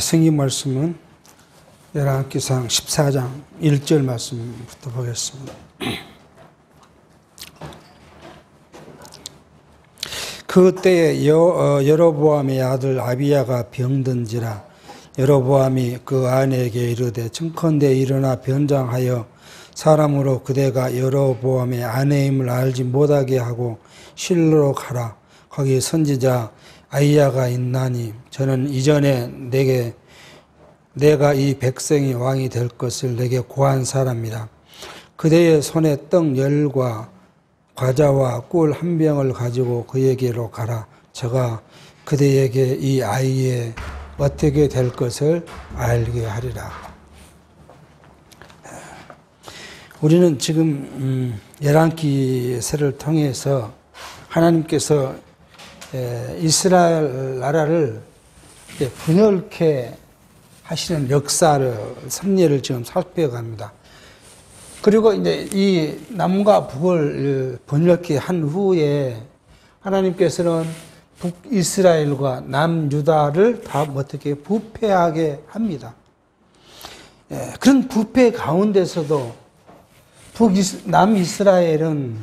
성경 말씀은 열왕기상 14장 1절 말씀부터 보겠습니다. 그때에 여로보암의 아들 아비야가 병든지라 여로보암이 그 아내에게 이르되 청컨대 일어나 변장하여 사람으로 그대가 여로보암의 아내임을 알지 못하게 하고 실로로 가라. 거기 선지자 아히야가 있나니 저는 이전에 내가 이 백성이 왕이 될 것을 내게 고한 사람이라. 그대의 손에 떡 10과 과자와 꿀 1병을 가지고 그에게로 가라. 저가 그대에게 이 아이의 어떻게 될 것을 알게 하리라. 우리는 지금 열왕기서를 통해서 하나님께서 이스라엘 나라를 분열케 하시는 역사를, 섭리를 지금 살펴갑니다. 그리고 이제 이 남과 북을 분열케 한 후에 하나님께서는 북이스라엘과 남유다를 다 어떻게 부패하게 합니다. 그런 부패 가운데서도 남이스라엘은,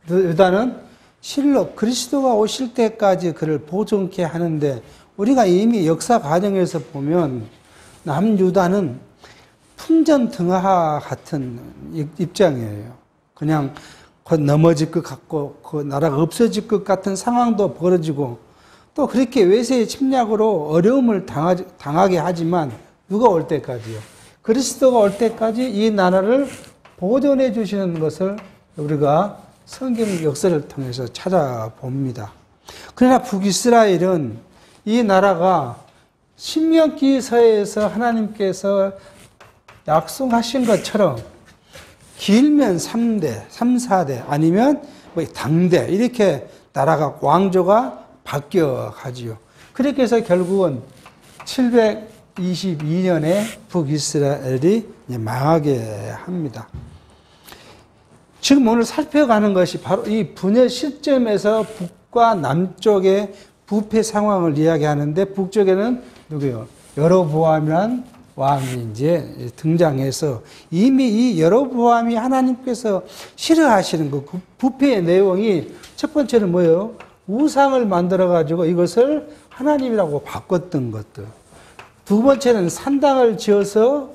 유다는 실로 그리스도가 오실 때까지 그를 보존케 하는데, 우리가 이미 역사 과정에서 보면 남유다는 풍전등화 같은 입장이에요. 그냥 곧 넘어질 것 같고 그 나라가 없어질 것 같은 상황도 벌어지고, 또 그렇게 외세의 침략으로 어려움을 당하게 하지만 누가 올 때까지요? 그리스도가 올 때까지 이 나라를 보존해 주시는 것을 우리가 성경 역사를 통해서 찾아봅니다. 그러나 북이스라엘은 이 나라가 신명기서에서 하나님께서 약속하신 것처럼 길면 3대, 3, 4대 아니면 뭐 당대 이렇게 나라가 왕조가 바뀌어 가지요. 그렇게 해서 결국은 722년에 북이스라엘이 망하게 합니다. 지금 오늘 살펴가는 것이 바로 이 분열 시점에서 북과 남쪽의 부패 상황을 이야기하는데, 북쪽에는 누구요? 여로보암이라는 왕이 이제 등장해서, 이미 이 여로보암이 하나님께서 싫어하시는 그 부패의 내용이 첫 번째는 뭐예요? 우상을 만들어가지고 이것을 하나님이라고 바꿨던 것들. 두 번째는 산당을 지어서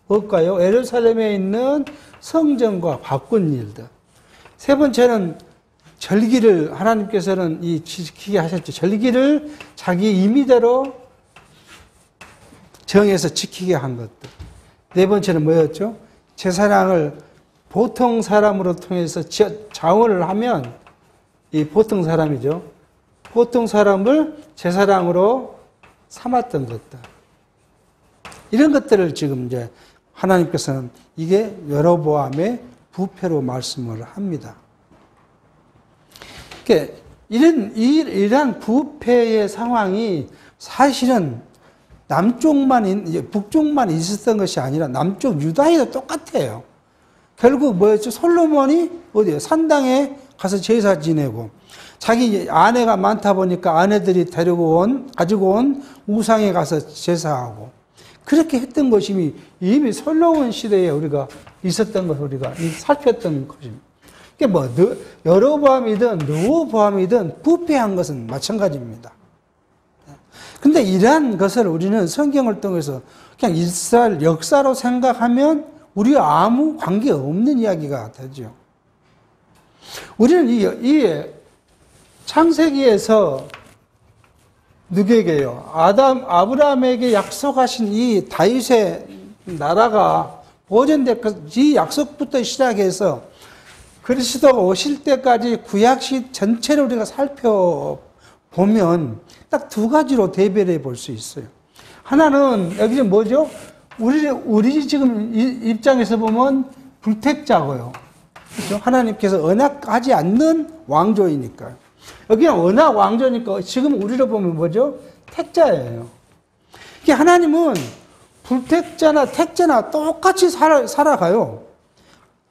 뭘까요? 예루살렘에 있는 성전과 바꾼 일들. 세 번째는 절기를 하나님께서는 지키게 하셨죠. 절기를 자기 임의대로 정해서 지키게 한 것들. 네 번째는 뭐였죠? 제사장을 보통 사람으로 통해서 자원을 하면, 이 보통 사람이죠. 보통 사람을 제사장으로 삼았던 것들. 이런 것들을 지금 이제 하나님께서는 이게 여로보암의 부패로 말씀을 합니다. 그러니까 이러한 부패의 상황이 사실은 북쪽만 있었던 것이 아니라 남쪽 유다에도 똑같아요. 결국 뭐였죠? 솔로몬이 어디요? 산당에 가서 제사 지내고, 자기 아내가 많다 보니까 아내들이 가지고 온 우상에 가서 제사하고, 그렇게 했던 것이 이미 솔로몬 시대에 우리가 있었던 것을 우리가 살폈던 것입니다. 그러니까 여로보암이든 르호보암이든 부패한 것은 마찬가지입니다. 근데 이러한 것을 우리는 성경을 통해서 그냥 이스라엘 역사로 생각하면 우리와 아무 관계 없는 이야기가 되죠. 우리는 이 창세기에서 누구에게요? 아브라함에게 약속하신 이 다윗의 나라가 보존될 것, 이 약속부터 시작해서 그리스도가 오실 때까지 구약시 전체를 우리가 살펴보면 딱 두 가지로 대별해 볼 수 있어요. 하나는 여기 뭐죠? 우리 지금 입장에서 보면 불택자고요. 그렇죠? 하나님께서 언약하지 않는 왕조이니까요. 여기는 언약 왕조니까 지금 우리로 보면 뭐죠? 택자예요. 이게 하나님은 불택자나 택자나 똑같이 살아가요.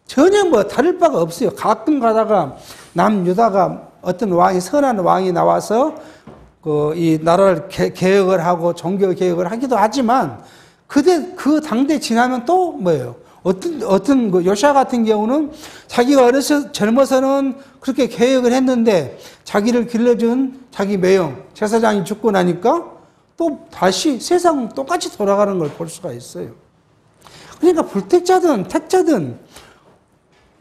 전혀 다를 바가 없어요. 가끔 가다가 남유다가 어떤 왕이, 선한 왕이 나와서 이 나라를 개혁을 하고 종교 개혁을 하기도 하지만 그 당대 지나면 또 뭐예요? 어떤 그 요시아 같은 경우는 자기가 젊어서는 그렇게 개혁을 했는데 자기를 길러준 자기 매형 제사장이 죽고 나니까 또 다시 세상 똑같이 돌아가는 걸 볼 수가 있어요. 그러니까 불택자든 택자든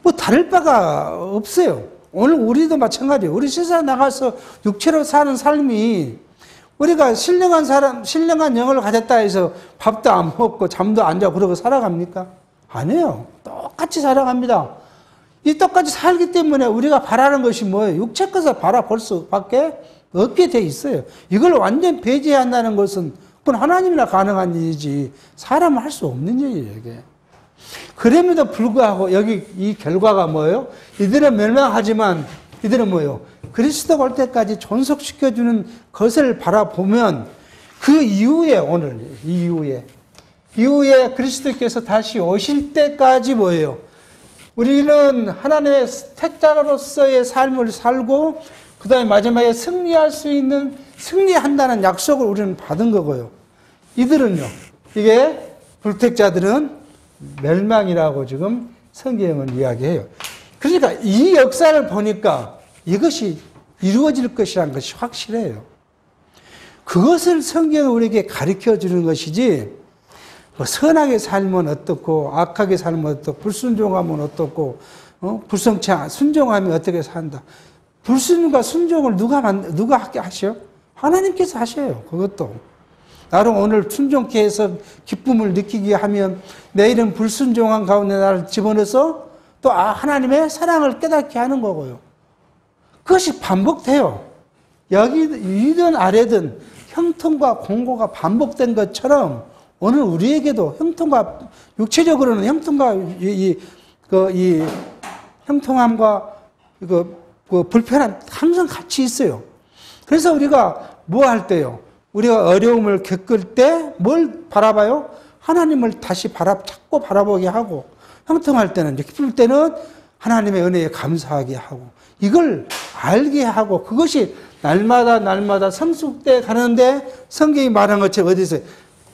뭐 다를 바가 없어요. 오늘 우리도 마찬가지예요. 우리 세상에 나가서 육체로 사는 삶이 우리가 신령한 영을 가졌다 해서 밥도 안 먹고 잠도 안 자고 그러고 살아갑니까? 아니에요. 똑같이 살아갑니다. 이 똑같이 살기 때문에 우리가 바라는 것이 뭐예요? 육체 것을 바라볼 수밖에 없게 돼 있어요. 이걸 완전 배제한다는 것은 그건 하나님이나 가능한 일이지 사람은 할 수 없는 일이에요. 이게. 그럼에도 불구하고 여기 이 결과가 뭐예요? 이들은 멸망하지만 이들은 뭐예요? 그리스도가 올 때까지 존속시켜주는 것을 바라보면 그 이후에 오늘 이후에 그리스도께서 다시 오실 때까지 뭐예요? 우리는 하나님의 택자로서의 삶을 살고 그 다음에 마지막에 승리한다는 약속을 우리는 받은 거고요. 이들은요. 이게 불택자들은 멸망이라고 지금 성경은 이야기해요. 그러니까 이 역사를 보니까 이것이 이루어질 것이라는 것이 확실해요. 그것을 성경은 우리에게 가르쳐 주는 것이지 뭐 선하게 살면 어떻고 악하게 살면 어떻고 불순종하면 어떻고 불성치 순종하면 어떻게 산다. 불순과 순종을 누가 하게 하셔? 하나님께서 하셔요. 그것도. 나를 오늘 순종케 해서 기쁨을 느끼게 하면 내일은 불순종한 가운데 나를 집어넣어서 또 하나님의 사랑을 깨닫게 하는 거고요. 그것이 반복돼요. 위든 아래든 형통과 공고가 반복된 것처럼 오늘 우리에게도 형통과 육체적으로는 형통과 이 형통함과 그 불편함 항상 같이 있어요. 그래서 우리가 뭐 할 때요? 우리가 어려움을 겪을 때 뭘 바라봐요? 하나님을 다시 찾고 바라보게 하고 형통할 때는 기쁠 때는 하나님의 은혜에 감사하게 하고 이걸 알게 하고 그것이 날마다 성숙돼 가는데 성경이 말한 것처럼 어디서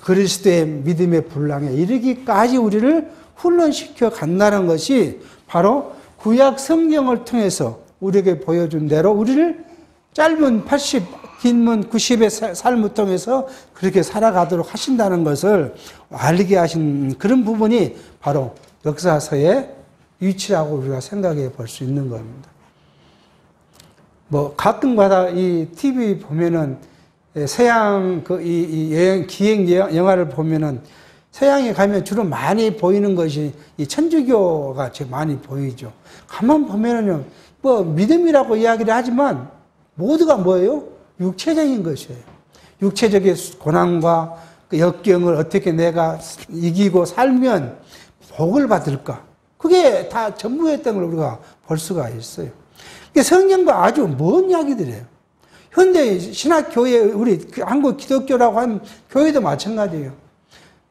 그리스도의 믿음의 분량에 이르기까지 우리를 훈련시켜 간다는 것이 바로 구약 성경을 통해서 우리에게 보여준 대로 우리를 짧은 80, 긴문 90의 삶을 통해서 그렇게 살아가도록 하신다는 것을 알게 하신 그런 부분이 바로 역사서의 위치라고 우리가 생각해 볼 수 있는 겁니다. 뭐 가끔가다 이 TV 보면은 서양 기행 영화를 보면은 서양에 가면 주로 많이 보이는 것이 이 천주교가 제일 많이 보이죠. 가만 보면은요, 뭐 믿음이라고 이야기를 하지만 모두가 뭐예요? 육체적인 것이에요. 육체적인 고난과 그 역경을 어떻게 내가 이기고 살면 복을 받을까? 그게 다 전부였던 걸 우리가 볼 수가 있어요. 성경과 아주 먼 이야기들이에요. 현대 신학교회, 우리 한국 기독교라고 하는 교회도 마찬가지예요.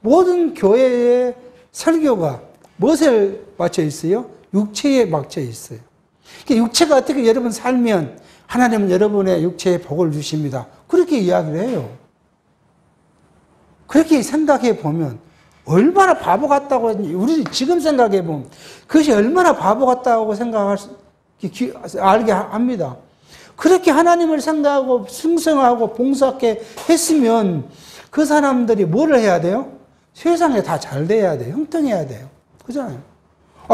모든 교회의 설교가 무엇에 맞춰 있어요? 육체에 맞춰 있어요. 육체가 어떻게 여러분 살면 하나님은 여러분의 육체에 복을 주십니다. 그렇게 이야기를 해요. 그렇게 생각해 보면 얼마나 바보 같다고 우리 지금 생각해 보면 그것이 얼마나 바보 같다고 알게 합니다. 그렇게 하나님을 생각하고 충성하고 봉사하게 했으면 그 사람들이 뭐를 해야 돼요? 세상에 다 잘 돼야 돼요. 형통해야 돼요. 그잖아요.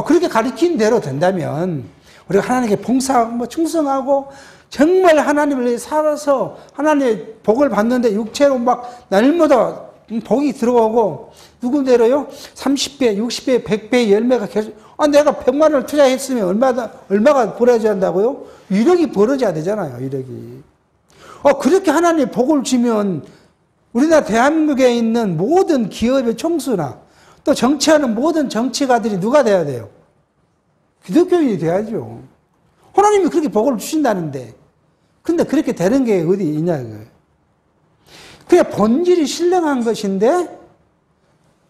그렇게 가르친 대로 된다면 우리가 하나님께 봉사하고 충성하고 정말 하나님을 위해 살아서 하나님의 복을 받는데 육체로 막 날마다 복이 들어오고 누구대로요? 30배, 60배, 100배의 열매가 계속 내가 100만 원을 투자했으면 얼마가 벌어져야 한다고요? 1억이 벌어져야 되잖아요. 1억이. 그렇게 하나님의 복을 주면 우리나라 대한민국에 있는 모든 기업의 총수나 또 정치하는 모든 정치가들이 누가 돼야 돼요? 기독교인이 돼야죠. 하나님이 그렇게 복을 주신다는데 근데 그렇게 되는 게 어디 있냐 이거예요. 그게 본질이 신령한 것인데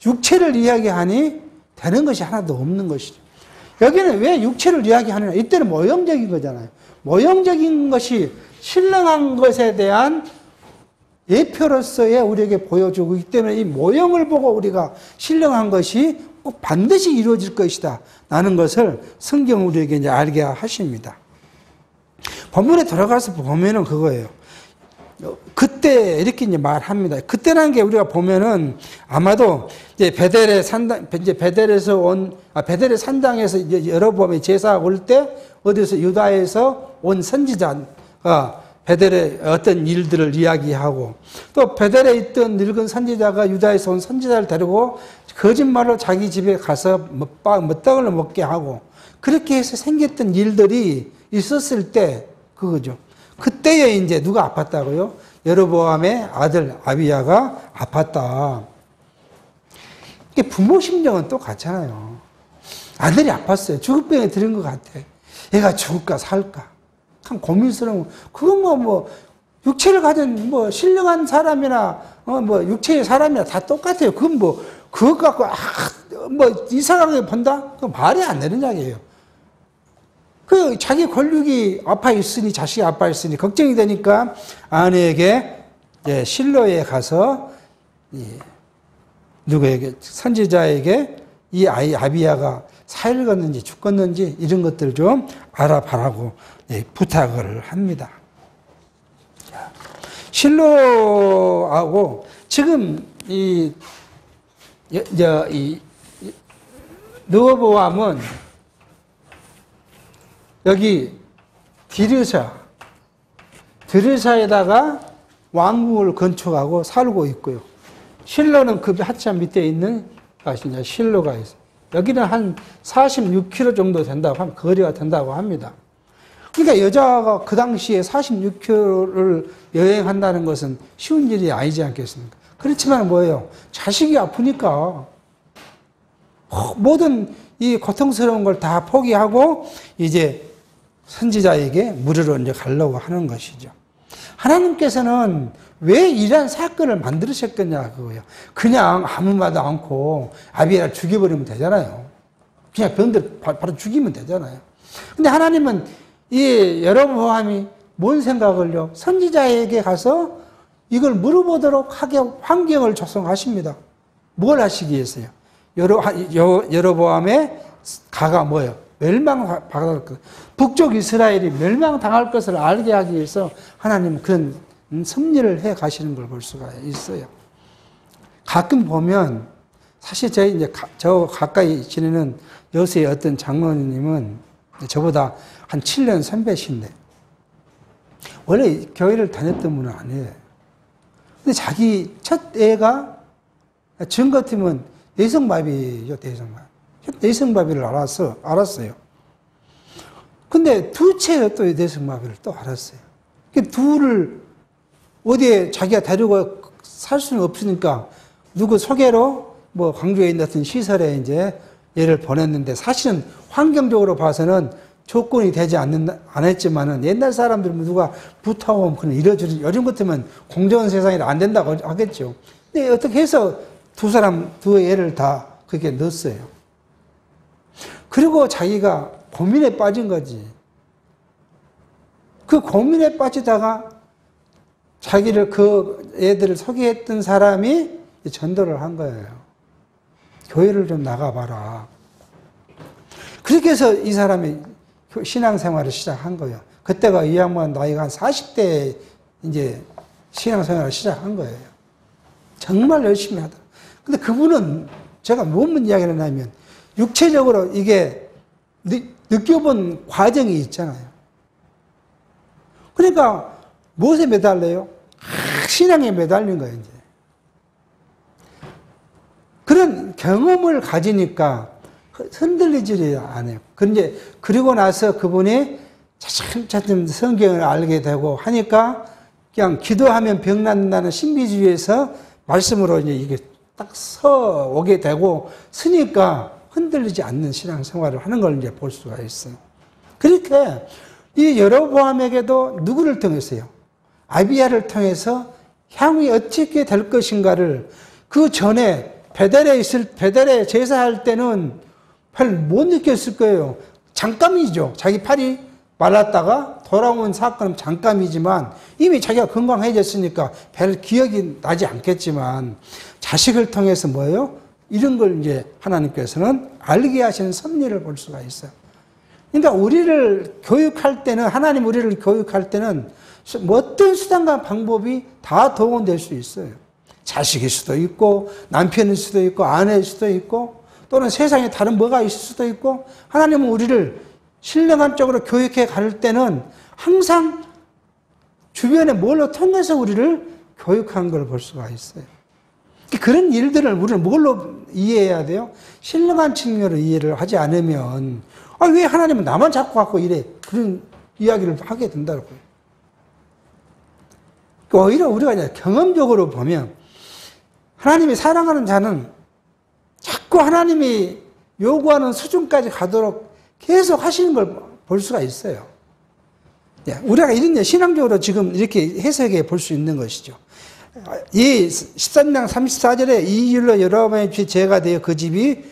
육체를 이야기하니 되는 것이 하나도 없는 것이죠. 여기는 왜 육체를 이야기하느냐? 이때는 모형적인 거잖아요. 모형적인 것이 신령한 것에 대한 예표로서의 우리에게 보여주고 있기 때문에 이 모형을 보고 우리가 신령한 것이 꼭 반드시 이루어질 것이다 라는 것을 성경 우리에게 이제 알게 하십니다. 본문에 들어가서 보면은 그거예요. 그때 이렇게 이제 말합니다. 그때라는 게 우리가 보면은 아마도 이제 베델의 산당, 이제 베델에서 베델의 산당에서 이제 여로보암이 제사가 올 때 어디서 유다에서 온 선지자가 베델의 어떤 일들을 이야기하고 또 베델에 있던 늙은 선지자가 유다에서 온 선지자를 데리고 거짓말로 자기 집에 가서 떡을 먹게 하고 그렇게 해서 생겼던 일들이 있었을 때 그거죠. 그때에 이제 누가 아팠다고요? 여로보암의 아들 아비야가 아팠다. 이게 부모 심정은 똑같잖아요. 아들이 아팠어요. 죽을병에 들은 것 같아. 얘가 죽을까 살까. 참 고민스러운. 그건 뭐 육체를 가진 신령한 사람이나 육체의 사람이나 다 똑같아요. 그건 그것 갖고 이상하게 본다? 그건 말이 안 되는 이야기예요. 그 자기 권력이 아파 있으니 자식이 아파 있으니 걱정이 되니까 아내에게 실로에 가서 누구에게 선지자에게 이 아이 아비야가 살겠는지 죽겠는지 이런 것들 좀 알아봐라고 부탁을 합니다. 실로하고 지금 이 르호보암은 여기 드르사에다가 왕궁을 건축하고 살고 있고요. 실로는 그 한참 밑에 있는 것이 실로가 있어요. 여기는 한 46km 정도 된다고 하면 거리가 된다고 합니다. 그러니까 여자가 그 당시에 46km를 여행한다는 것은 쉬운 일이 아니지 않겠습니까? 그렇지만 뭐예요? 자식이 아프니까 모든 이 고통스러운 걸 다 포기하고 이제 선지자에게 물으러 이제 가려고 하는 것이죠. 하나님께서는 왜 이러한 사건을 만드셨겠냐 그거예요. 그냥 아무 말도 않고 아비야를 죽여버리면 되잖아요. 그냥 병들 바로 죽이면 되잖아요. 근데 하나님은 이 여로보암이 뭔 생각을요? 선지자에게 가서 이걸 물어보도록 하게 환경을 조성하십니다. 뭘 하시기 위해서요? 여로보암의 가가 뭐예요? 멸망당할 것. 북쪽 이스라엘이 멸망당할 것을 알게 하기 위해서 하나님은 그런 섭리를 해 가시는 걸 볼 수가 있어요. 가끔 보면 사실 저 가까이 지내는 여수의 어떤 장로님은 저보다 한 7년 선배신데 원래 교회를 다녔던 분은 아니에요. 근데 자기 첫 애가 전 같으면 내성마비죠, 내성마비. 내성마비를 알았어요. 근데 두째 또 내성마비를 또 알았어요. 둘을 어디에 자기가 데리고 살 수는 없으니까 누구 소개로 광주에 있는 어떤 시설에 이제 얘를 보냈는데 사실은 환경적으로 봐서는 조건이 되지 않았지만은 옛날 사람들은 누가 부탁하면 그냥 이런 요즘 같으면 공정한 세상이 안 된다고 하겠죠. 근데 어떻게 해서 두 애를 다 그렇게 넣었어요. 그리고 자기가 고민에 빠진 거지. 그 고민에 빠지다가 자기를 그 애들을 소개했던 사람이 전도를 한 거예요. 교회를 좀 나가봐라. 그렇게 해서 이 사람이 신앙생활을 시작한 거예요. 그때가 이 양반 나이가 한 40대에 이제 신앙생활을 시작한 거예요. 정말 열심히 하더라. 근데 그분은 제가 무슨 이야기를 하냐면 육체적으로 이게 느껴본 과정이 있잖아요. 그러니까 무엇에 매달려요? 신앙에 매달린 거예요, 이제. 그런 경험을 가지니까 흔들리지 않아요. 그런데 그리고 나서 그분이 차츰차츰 성경을 알게 되고 하니까 그냥 기도하면 병 낫는다는 신비주의에서 말씀으로 이제 이게 딱 서오게 되고 서니까 흔들리지 않는 신앙생활을 하는 걸 이제 볼 수가 있어요. 그렇게 이 여로보암에게도 누구를 통해서요? 아비야를 통해서 향후 어떻게 될 것인가를 그 전에 베델에 제사할 때는 별 못 느꼈을 거예요. 잠깐이죠. 자기 팔이 말랐다가 돌아온 사건은 잠깐이지만 이미 자기가 건강해졌으니까 별 기억이 나지 않겠지만 자식을 통해서 뭐예요? 이런 걸 이제 하나님께서는 알게 하시는 섭리를 볼 수가 있어요. 그러니까 우리를 교육할 때는, 하나님 우리를 교육할 때는 뭐 어떤 수단과 방법이 다 동원될 수 있어요. 자식일 수도 있고, 남편일 수도 있고, 아내일 수도 있고, 또는 세상에 다른 뭐가 있을 수도 있고, 하나님은 우리를 신령한 쪽으로 교육해 갈 때는 항상 주변에 뭘로 통해서 우리를 교육한 걸 볼 수가 있어요. 그런 일들을 우리는 뭘로 이해해야 돼요? 신령한 측면으로 이해를 하지 않으면, 왜 하나님은 나만 자꾸 갖고 이래? 그런 이야기를 하게 된다고요. 오히려 우리가 이제 경험적으로 보면, 하나님이 사랑하는 자는 자꾸 하나님이 요구하는 수준까지 가도록 계속 하시는 걸 볼 수가 있어요. 우리가 이런 신앙적으로 지금 이렇게 해석해 볼 수 있는 것이죠. 이 13장 34절에 이 일로 여러분의 죄가 되어 그 집이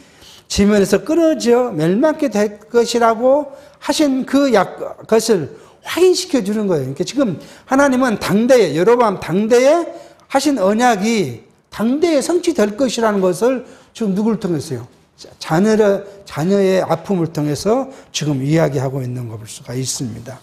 지면에서 끊어져 멸망케 될 것이라고 하신 것을 확인시켜 주는 거예요. 그러니까 지금 하나님은 당대에, 여로보암 당대에 하신 언약이 당대에 성취될 것이라는 것을 지금 누구를 통해서요? 자녀의 아픔을 통해서 지금 이야기하고 있는 걸 볼 수가 있습니다.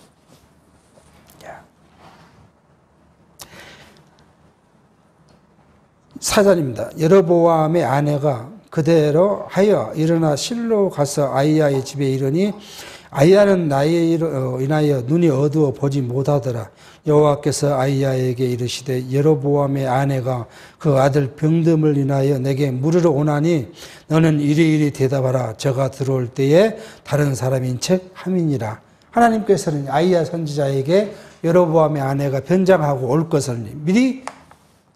사절입니다. 여로보암의 아내가 그대로 하여 일어나 실로 가서 아이야의 집에 이르니 아이야는 나이에 인하여 눈이 어두워 보지 못하더라. 여호와께서 아이야에게 이르시되 여로보암의 아내가 그 아들 병듦을 인하여 내게 물으러 오나니 너는 이리이리 대답하라. 저가 들어올 때에 다른 사람인 척 함이니라. 하나님께서는 아이야 선지자에게 여로보암의 아내가 변장하고 올 것을 미리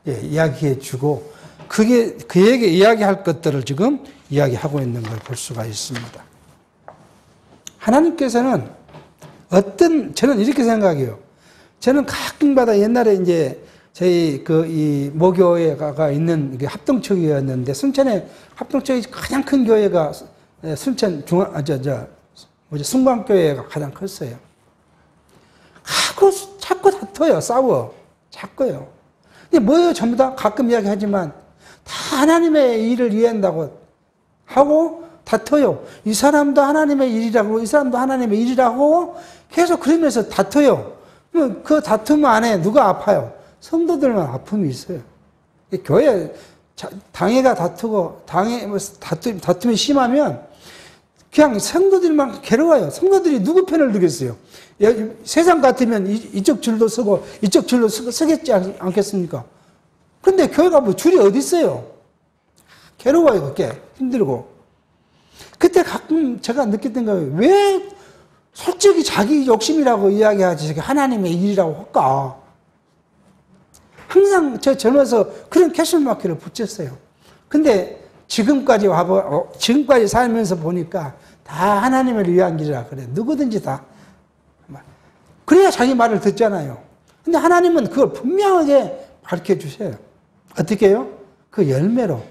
이야기해 주고 그에게 이야기할 것들을 지금 이야기하고 있는 걸 볼 수가 있습니다. 하나님께서는 저는 이렇게 생각해요. 저는 가끔가다 옛날에 이제 저희 이 모교회가 있는 합동초교회였는데 순천에 합동초회 가장 큰 교회가 순천 순광교회가 가장 컸어요. 자꾸 다퉈요. 싸워. 자꾸요. 근데 뭐예요? 전부 다 가끔 이야기하지만 다 하나님의 일을 이해한다고 하고 다퉈요. 이 사람도 하나님의 일이라고, 이 사람도 하나님의 일이라고 계속 그러면서 다퉈요. 그 다툼 안에 누가 아파요? 성도들만 아픔이 있어요. 교회 당회가 다투고 다툼이 심하면 그냥 성도들만 괴로워요. 성도들이 누구 편을 들겠어요? 세상 같으면 이쪽 줄도 서고 이쪽 줄도 서겠지 않겠습니까? 그런데 교회가 뭐 줄이 어디 있어요? 괴로워요. 그게 힘들고. 그때 가끔 제가 느꼈던 거예요. 왜 솔직히 자기 욕심이라고 이야기하지 하나님의 일이라고 할까? 항상 저 젊어서 그런 캐슬마키를 붙였어요. 근데 지금까지 살면서 보니까 다 하나님을 위한 길이라 그래. 누구든지 다. 그래야 자기 말을 듣잖아요. 근데 하나님은 그걸 분명하게 가르쳐 주세요. 어떻게 해요? 그 열매로.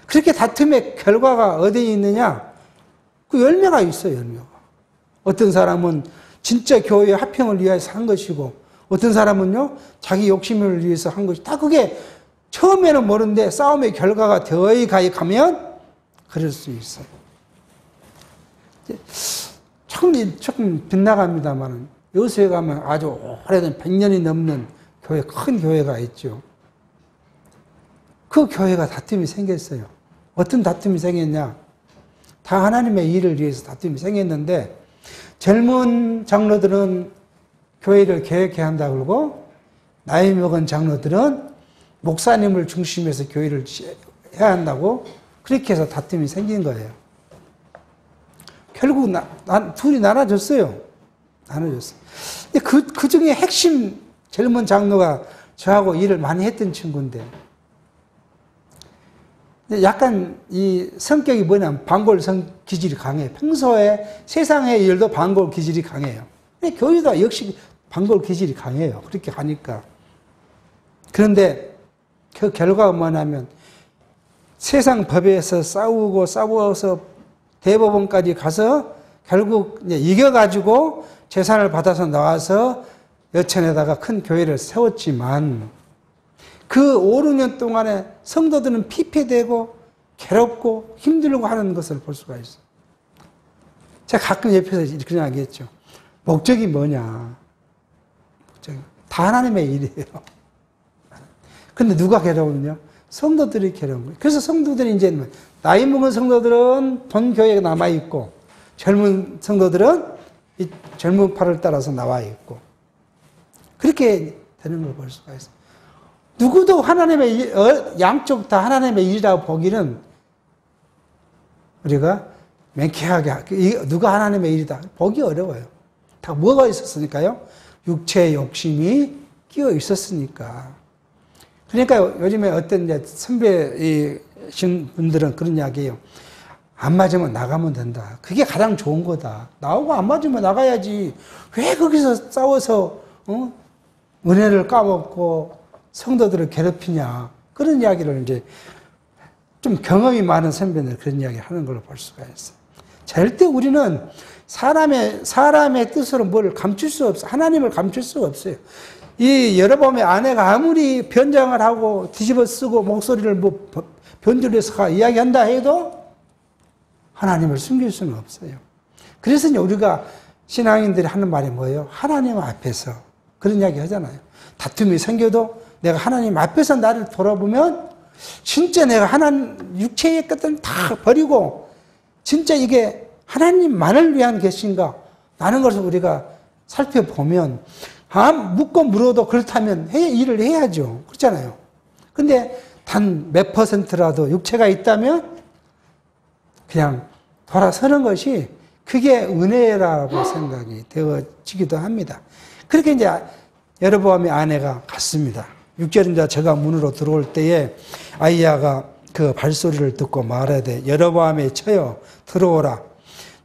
그렇게 다툼의 결과가 어디에 있느냐? 그 열매가 있어요, 열매가. 어떤 사람은 진짜 교회의 화평을 위해서 한 것이고, 어떤 사람은요, 자기 욕심을 위해서 한 것이, 다 그게 처음에는 모르는데 싸움의 결과가 더이 가면 그럴 수 있어요. 조금 빗나갑니다만, 여수에 가면 아주 오래된 100년이 넘는 교회, 큰 교회가 있죠. 그 교회가 다툼이 생겼어요. 어떤 다툼이 생겼냐? 다 하나님의 일을 위해서 다툼이 생겼는데, 젊은 장로들은 교회를 계획해야 한다고 그러고, 나이 먹은 장로들은 목사님을 중심해서 교회를 해야 한다고, 그렇게 해서 다툼이 생긴 거예요. 결국 둘이 나눠졌어요. 나눠졌어요. 그 중에 핵심 젊은 장로가 저하고 일을 많이 했던 친구인데, 약간 이 성격이 뭐냐면 방골 기질이 강해요. 평소에 세상의 일도 방골 기질이 강해요. 교회도 역시 방골 기질이 강해요. 그렇게 가니까. 그런데 그 결과가 뭐냐면 세상 법에서 싸워서 대법원까지 가서 결국 이제 이겨가지고 재산을 받아서 나와서 여천에다가 큰 교회를 세웠지만 그 5, 6년 동안에 성도들은 피폐되고 괴롭고 힘들고 하는 것을 볼 수가 있어요. 제가 가끔 옆에서 이렇게 이야기했죠. 목적이 뭐냐. 목적이 다 하나님의 일이에요. 근데 누가 괴로우냐? 성도들이 괴로운 거예요. 그래서 성도들이 이제 나이 먹은 성도들은 본 교회에 남아있고 젊은 성도들은 이 젊은 팔을 따라서 나와 있고 그렇게 되는 걸 볼 수가 있어요. 누구도 하나님의 양쪽 다 하나님의 일이라고 보기는 우리가 맹쾌하게 누가 하나님의 일이다 보기 어려워요. 다 뭐가 있었으니까요? 육체의 욕심이 끼어 있었으니까. 그러니까 요즘에 어떤 이제 선배이신 분들은 그런 이야기예요. 안 맞으면 나가면 된다. 그게 가장 좋은 거다. 나오고 안 맞으면 나가야지. 왜 거기서 싸워서 은혜를 까먹고 성도들을 괴롭히냐. 그런 이야기를 이제 좀 경험이 많은 선배들 그런 이야기 하는 걸로 볼 수가 있어요. 절대 우리는 사람의 뜻으로 뭘 감출 수 없어요. 하나님을 감출 수가 없어요. 이 여러분의 아내가 아무리 변장을 하고 뒤집어 쓰고 목소리를 뭐 변조해서 이야기한다 해도 하나님을 숨길 수는 없어요. 그래서 이제 우리가 신앙인들이 하는 말이 뭐예요? 하나님 앞에서 그런 이야기 하잖아요. 다툼이 생겨도 내가 하나님 앞에서 나를 돌아보면 진짜 내가 하나님 육체의 것들은 다 버리고 진짜 이게 하나님만을 위한 것인가 라는 것을 우리가 살펴보면 묻고 물어도 그렇다면 일을 해야죠. 그렇잖아요. 근데 단 몇 %라도 육체가 있다면 그냥 돌아서는 것이 그게 은혜라고 생각이 되어지기도 합니다. 그렇게 이제 여로보암의 아내가 갔습니다. 6절입니다. 제가 문으로 들어올 때에 아이야가 그 발소리를 듣고 말하되 여로보암의 처여 들어오라.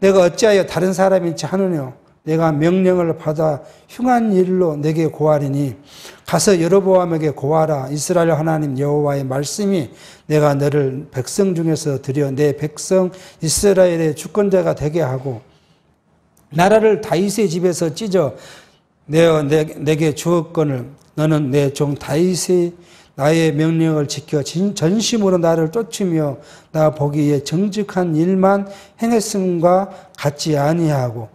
내가 어찌하여 다른 사람인지 하느뇨. 내가 명령을 받아 흉한 일로 내게 고하리니 가서 여로보암에게 고하라. 이스라엘 하나님 여호와의 말씀이 내가 너를 백성 중에서 들여 내 백성 이스라엘의 주권자가 되게 하고 나라를 다윗의 집에서 찢어 내게 주었거늘 너는 내 종 다윗의 나의 명령을 지켜 전심으로 나를 쫓으며 나 보기에 정직한 일만 행했음과 같지 아니하고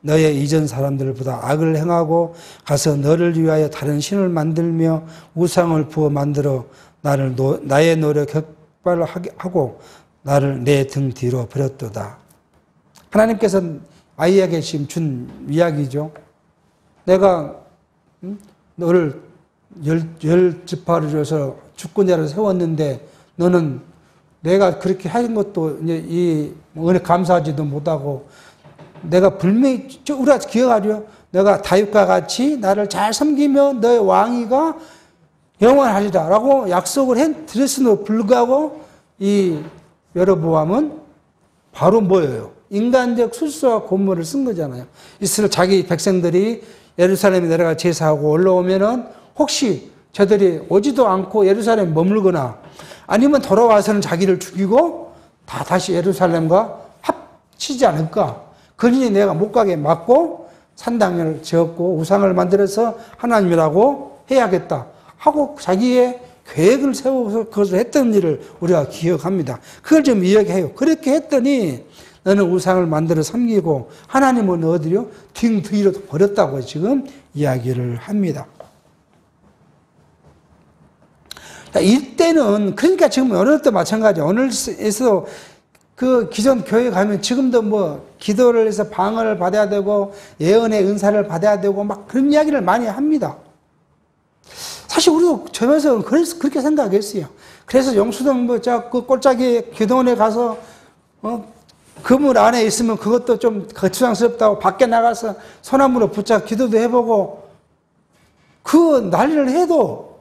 너의 이전 사람들보다 악을 행하고 가서 너를 위하여 다른 신을 만들며 우상을 부어 만들어 나의 노력 격발하고 나를 내 등 뒤로 버렸도다. 하나님께서 아이에게 지금 준 이야기죠. 내가 너를 열 지파를 줘서 주권자를 세웠는데 너는 내가 그렇게 한 것도 이제 은혜 감사하지도 못하고 내가 분명히 우리가 기억하죠. 내가 다윗과 같이 나를 잘 섬기며 너의 왕위가 영원하리라 라고 약속을 드렸음에도 불구하고 이 여로보암은 바로 뭐예요? 인간적 술수와 고물을 쓴 거잖아요. 이스라엘 자기 백성들이 예루살렘에 내려가 제사하고 올라오면은 혹시 저들이 오지도 않고 예루살렘에 머물거나 아니면 돌아와서는 자기를 죽이고 다 다시 예루살렘과 합치지 않을까? 그러니 내가 못 가게 막고 산당을 지었고 우상을 만들어서 하나님이라고 해야겠다 하고 자기의 계획을 세워서 그것을 했던 일을 우리가 기억합니다. 그걸 좀 이야기해요. 그렇게 했더니 너는 우상을 만들어 섬기고 하나님은 어디요? 등 뒤로 버렸다고 지금 이야기를 합니다. 이때는 그러니까 지금 오늘 때 마찬가지예요. 오늘에서 그 기존 교회 가면 지금도 뭐 기도를 해서 방언을 받아야 되고 예언의 은사를 받아야 되고 막 그런 이야기를 많이 합니다. 사실 우리도 저면서 그렇게 생각했어요. 그래서 용수동 그 꼴짝이 기도원에 가서 그물 안에 있으면 그것도 좀 거추장스럽다고 밖에 나가서 소나무로 붙잡고 기도도 해보고 그 난리를 해도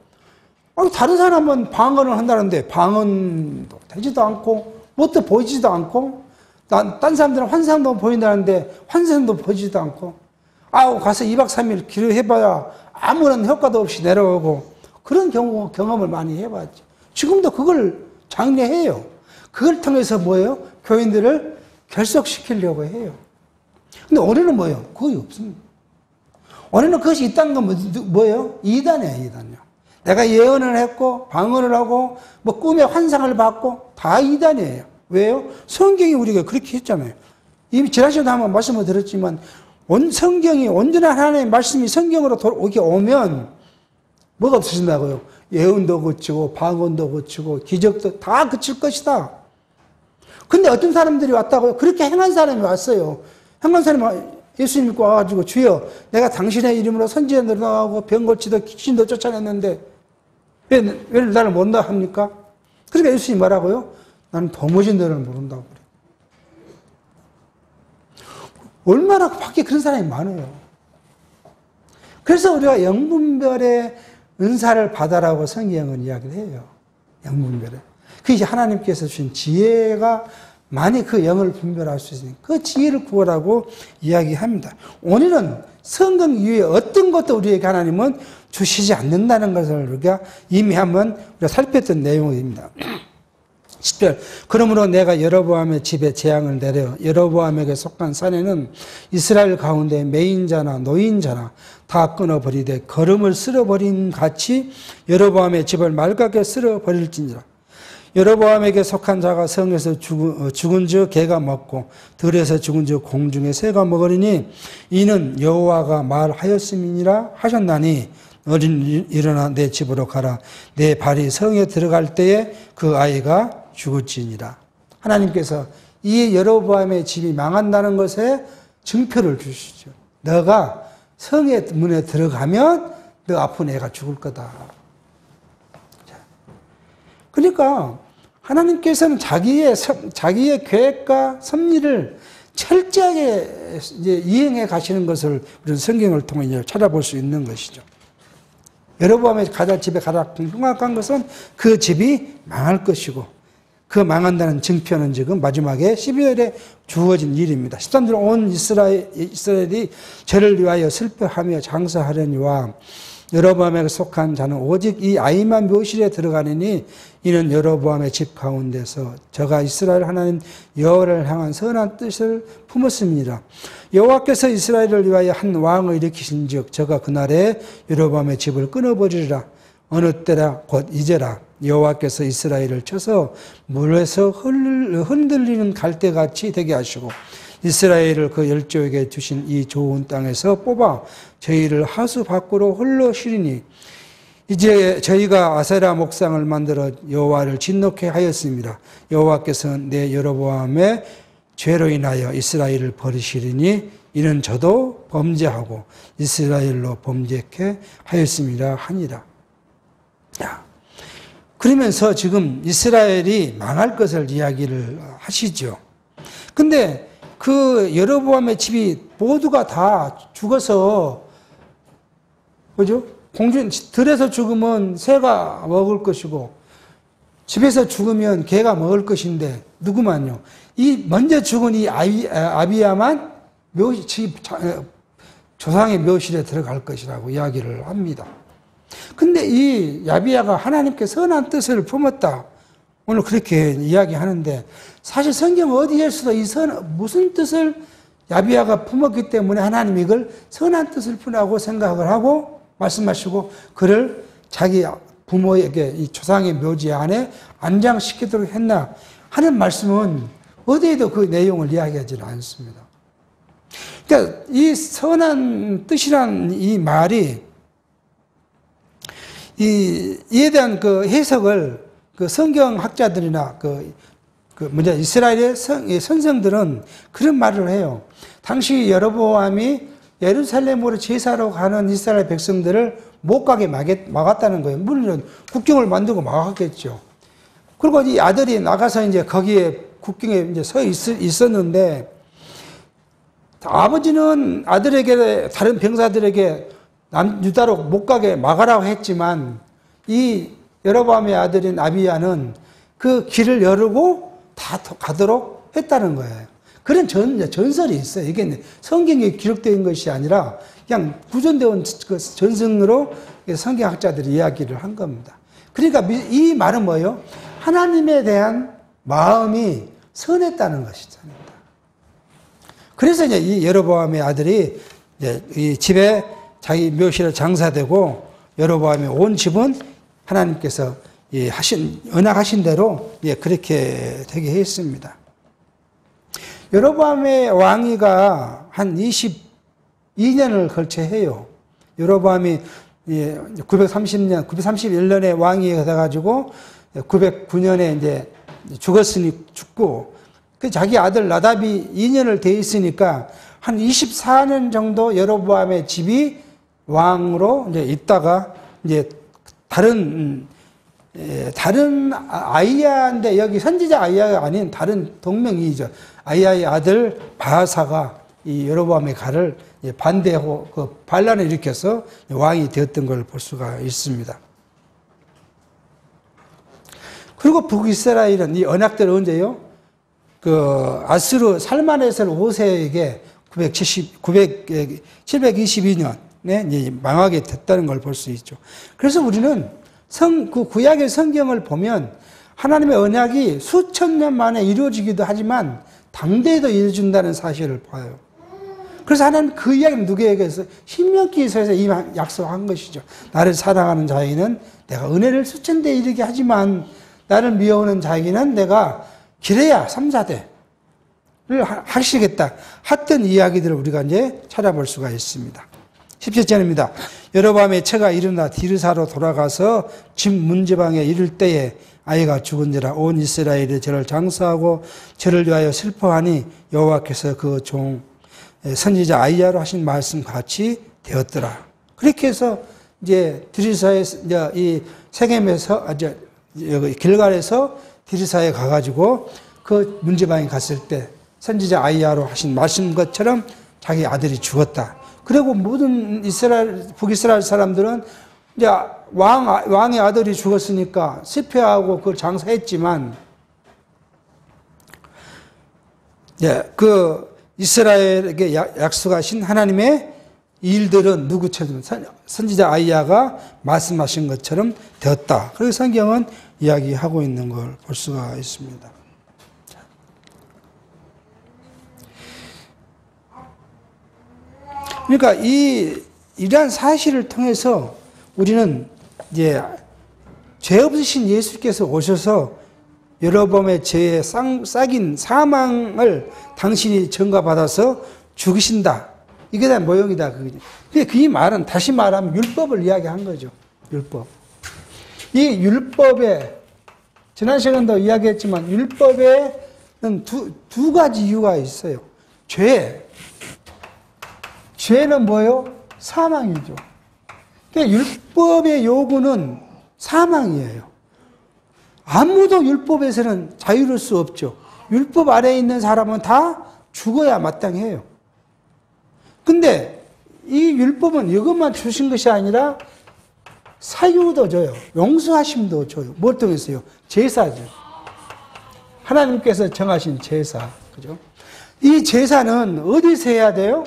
다른 사람은 방언을 한다는데 방언도 되지도 않고 뭣도 보이지도 않고 딴 사람들은 환상도 보인다는데 환상도 보이지도 않고 가서 2박 3일 기도해봐야 아무런 효과도 없이 내려오고 그런 경험을 많이 해봤죠. 지금도 그걸 장려해요. 그걸 통해서 뭐예요? 교인들을 결속시키려고 해요. 근데 올해는 뭐예요? 거의 없습니다. 올해는 그것이 있다는 건 뭐예요? 이단이에요, 이단이요. 내가 예언을 했고, 방언을 하고, 뭐 꿈의 환상을 받고, 다 이단이에요. 왜요? 성경이 우리가 그렇게 했잖아요. 이미 지난 시간에 한번 말씀을 드렸지만, 성경이, 온전한 하나님의 말씀이 성경으로 이렇게 오면, 뭐가 없어진다고요? 예언도 그치고, 방언도 그치고, 기적도 다 그칠 것이다. 근데 어떤 사람들이 왔다고요? 그렇게 행한 사람이 왔어요. 행한 사람이 예수 믿고 와가지고, 주여, 내가 당신의 이름으로 선지에 늘어나고, 병 고치도 귀신도 쫓아냈는데, 왜 나를 모른다 합니까? 그러니까 예수님이 뭐라고요? 나는 도무지 너를 모른다고 그래요. 얼마나 밖에 그런 사람이 많아요. 그래서 우리가 영분별의 은사를 받아라고 성경은 이야기를 해요. 영분별에. 그것이 하나님께서 주신 지혜가 만약 그 영을 분별할 수 있으니 그 지혜를 구하라고 이야기합니다. 오늘은 성경 이후에 어떤 것도 우리에게 하나님은 주시지 않는다는 것을 우리가 이미 한번 우리가 살폈던 내용입니다. 10절. 그러므로 내가 여로보암의 집에 재앙을 내려 여로보암에게 속한 산에는 이스라엘 가운데 매인자나 노인자나 다 끊어버리되 거름을 쓸어버린 같이 여로보암의 집을 맑게 쓸어버릴지니라. 여로보암에게 속한 자가 성에서 죽은 즉 개가 먹고 들에서 죽은 즉 공중의 새가 먹으리니 이는 여호와가 말하였음이니라 하셨나니 너는 일어나 내 집으로 가라. 내 발이 성에 들어갈 때에 그 아이가 죽을지니라. 하나님께서 이 여로보암의 집이 망한다는 것에 증표를 주시죠. 너가 성의 문에 들어가면 너 아픈 애가 죽을 거다. 그러니까 하나님께서는 자기의 계획과 섭리를 철저하게 이제 이행해 가시는 것을 우리는 성경을 통해 찾아볼 수 있는 것이죠. 여로보암의 집에 가장 흉악한 것은 그 집이 망할 것이고 그 망한다는 증표는 지금 마지막에 12절에 주어진 일입니다. 13절 온 이스라엘이 저를 위하여 슬퍼하며 장사하려니와 여로보암에 속한 자는 오직 이 아이만 묘실에 들어가느니 이는 여로보암의 집 가운데서 저가 이스라엘 하나님 여호와를 향한 선한 뜻을 품었습니다. 여호와께서 이스라엘을 위하여 한 왕을 일으키신즉 저가 그날에 여로보암의 집을 끊어버리리라. 어느 때라 곧 이제라. 여호와께서 이스라엘을 쳐서 물에서 흔들리는 갈대같이 되게 하시고 이스라엘을 그 열조에게 주신 이 좋은 땅에서 뽑아 저희를 하수 밖으로 홀로 시리니 이제 저희가 아세라 목상을 만들어 여호와를 진노케 하였습니다. 여호와께서 내 여로보암의 죄로 인하여 이스라엘을 버리시리니 이는 저도 범죄하고 이스라엘로 범죄케 하였습니다 하니라. 그러면서 지금 이스라엘이 망할 것을 이야기를 하시죠. 근데 그 여로보암의 집이 모두가 다 죽어서, 그죠? 들에서 죽으면 새가 먹을 것이고, 집에서 죽으면 개가 먹을 것인데, 누구만요? 먼저 죽은 이 아비야만 조상의 묘실에 들어갈 것이라고 이야기를 합니다. 근데 이 야비야가 하나님께 선한 뜻을 품었다. 오늘 그렇게 이야기하는데 사실 성경 어디에서도 무슨 뜻을 야비야가 품었기 때문에 하나님이 이걸 선한 뜻을 품으라고 생각을 하고 말씀하시고 그를 자기 부모에게 이 조상의 묘지 안에 안장시키도록 했나 하는 말씀은 어디에도 그 내용을 이야기하지는 않습니다. 그러니까 이 선한 뜻이란 이 말이 이에 대한 그 해석을 그 성경학자들이나 이스라엘의 선생들은 그런 말을 해요. 당시 여로보암이 예루살렘으로 제사로 가는 이스라엘 백성들을 못 가게 막았다는 거예요. 물론 국경을 만들고 막았겠죠. 그리고 이 아들이 나가서 이제 거기에 국경에 이제 서 있었는데 아버지는 아들에게 다른 병사들에게 유다로 못 가게 막으라고 했지만 이 여로보암의 아들인 아비야는 그 길을 열고 다 가도록 했다는 거예요. 그런 전설이 있어요. 이게 성경에 기록된 것이 아니라 그냥 구전되어 그 전승으로 성경학자들이 이야기를 한 겁니다. 그러니까 이 말은 뭐예요? 하나님에 대한 마음이 선했다는 것이잖아요. 그래서 이제 이 여로보암의 아들이 이제 이 집에 자기 묘실을 장사되고 여로보암의 온 집은 하나님께서 언약하신 대로 그렇게 되게 했습니다. 여로보암의 왕위가 한 22년을 걸쳐 해요. 여로보암이 931년에 왕위가 돼가지고 909년에 이제 죽고 그 자기 아들 나답이 2년을 돼 있으니까 한 24년 정도 여로보암의 집이 왕으로 이제 있다가 이제 다른 아이야인데 여기 선지자 아이야가 아닌 다른 동명이죠. 아이야의 아들 바하사가 이 여로보암의 가를 반대하고 그 반란을 일으켜서 왕이 되었던 걸 볼 수가 있습니다. 그리고 북이스라엘은 이 언약대로 언제요? 그 아스루 살마네셀 5세에게 722년에 망하게 됐다는 걸 볼 수 있죠. 그래서 우리는 그 구약의 성경을 보면 하나님의 언약이 수천 년 만에 이루어지기도 하지만 당대에도 이루어진다는 사실을 봐요. 그래서 하나님 그 이야기는 누구에게서 신명기서에서 이 약속한 것이죠. 나를 사랑하는 자에게는 내가 은혜를 수천 대 이르게 하지만 나를 미워하는 자에게는 내가 기레야 3, 4대를 하시겠다 했던 이야기들을 우리가 이제 찾아볼 수가 있습니다. 17절입니다. 여로보암의 처가 일어나 디르사로 돌아가서 집 문제방에 이를 때에 아이가 죽은지라 온 이스라엘이 저를 장사하고 저를 위하여 슬퍼하니 여호와께서 그 종 선지자 아이야로 하신 말씀 같이 되었더라. 그렇게 해서 이제 디르사에 이 세겜에서 여기 길갈에서 디르사에 가가지고 그 문제방에 갔을 때 선지자 아이야로 하신 말씀 것처럼 자기 아들이 죽었다. 그리고 모든 북이스라엘 사람들은 이제 왕의 아들이 죽었으니까 실패하고 그걸 장사했지만, 그 이스라엘에게 약속하신 하나님의 일들은 누구처럼 선지자 아이야가 말씀하신 것처럼 되었다. 그리고 성경은 이야기하고 있는 걸 볼 수가 있습니다. 그러니까 이러한 사실을 통해서 우리는 이제 죄 없으신 예수께서 오셔서 여로보암의 죄에 싹인 사망을 당신이 전가받아서 죽으신다. 이게 다 모형이다. 근데 그 말은 다시 말하면 율법을 이야기한 거죠. 율법. 이 율법에 지난 시간도 이야기했지만 율법에는 두 가지 이유가 있어요. 죄는 뭐예요? 사망이죠. 그러니까 율법의 요구는 사망이에요. 아무도 율법에서는 자유로울 수 없죠. 율법 아래에 있는 사람은 다 죽어야 마땅해요. 근데 이 율법은 이것만 주신 것이 아니라 사유도 줘요. 용서하심도 줘요. 뭘 통해서요? 제사죠. 하나님께서 정하신 제사. 그죠? 이 제사는 어디서 해야 돼요?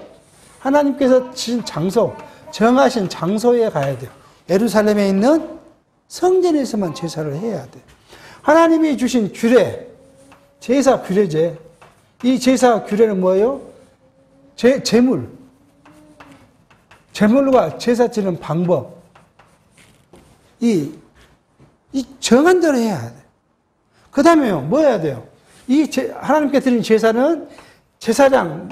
하나님께서 주신 장소, 정하신 장소에 가야 돼요. 예루살렘에 있는 성전에서만 제사를 해야 돼요. 하나님이 주신 규례, 제사 규례제. 이 제사 규례는 뭐예요? 제물과 제사 지는 방법. 이 정한 대로 해야 돼. 그 다음에요, 뭐 해야 돼요? 하나님께 드린 제사는 제사장,